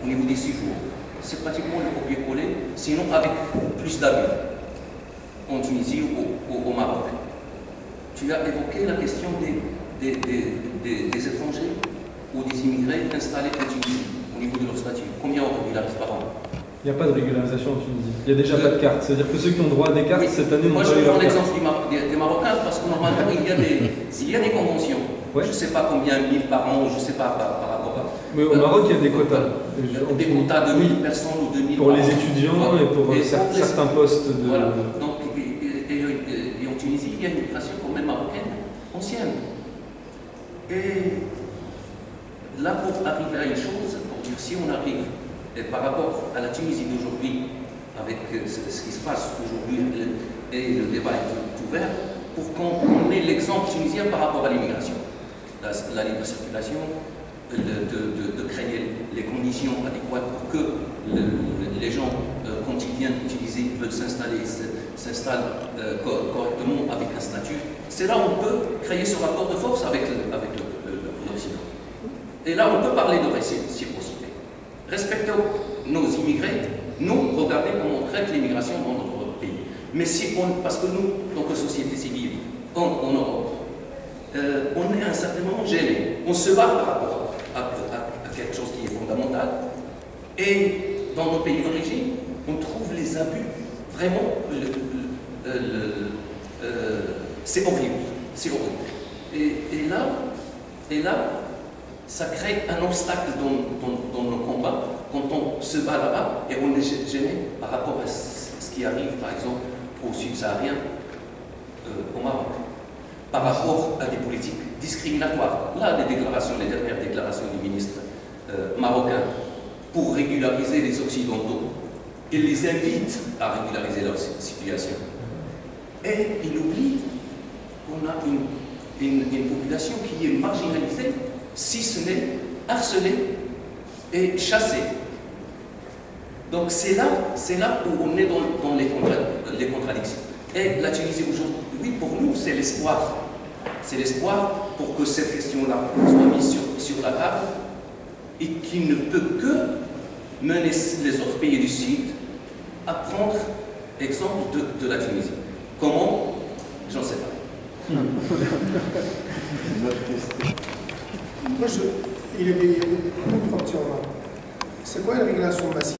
au niveau des séjours, c'est pratiquement le copier-coller, sinon avec plus d'abus en Tunisie ou au Maroc. Tu as évoqué la question des étrangers ou des immigrés installés en Tunisie au niveau de leur statut. Combien on régularise par an? Il n'y a pas de régularisation en Tunisie. Il n'y a déjà pas de carte. C'est-à-dire que ceux qui ont droit à des cartes, oui, cette année, n'ont moi, pas eu leur carte. je prends l'exemple des Marocains parce que normalement, il y a des conventions. Ouais. Je ne sais pas combien, 1000 par an, je ne sais pas par rapport à... Mais au Maroc, il y a des quotas. Des quotas de 1000 personnes ou 2000 pour les étudiants voilà. et pour certains postes de... Voilà. Donc, et en Tunisie, il y a une migration quand même marocaine ancienne. Et là, pour arriver à une chose, pour dire si on arrive, et par rapport à la Tunisie d'aujourd'hui, avec ce qui se passe aujourd'hui, et le débat est ouvert, pour qu'on ait l'exemple tunisien par rapport à l'immigration. La libre circulation, de créer les conditions adéquates pour que les gens, quand ils viennent utiliser, veulent s'installent correctement avec un statut. C'est là où on peut créer ce rapport de force avec l'Occident. Et là, on peut parler de réciprocité. Respectons nos immigrés, nous, regardez comment on traite l'immigration dans notre pays. Mais si parce que nous, en tant que société civile, en Europe, on est à un certain moment gêné. On se bat par rapport à quelque chose qui est fondamental. Et dans nos pays d'origine, on trouve les abus vraiment. C'est horrible. C'est horrible. Et là, ça crée un obstacle dans nos combats quand on se bat là-bas et on est gêné par rapport à ce qui arrive, par exemple, aux Sud-Sahariens au Maroc, par rapport à des politiques discriminatoires. Là, les dernières déclarations du ministre marocain pour régulariser les Occidentaux, il les invite à régulariser leur situation. Et il oublie qu'on a une population qui est marginalisée, si ce n'est harcelée et chassée. Donc c'est là où on est dans les contradictions. Et la Tunisie aujourd'hui, pour nous, c'est l'espoir. C'est l'espoir pour que cette question-là soit mise sur la table et qui ne peut que mener les autres pays du Sud à prendre exemple de la Tunisie. Comment? J'en sais pas. Moi, il y avait une autre option là. C'est quoi la régulation massive?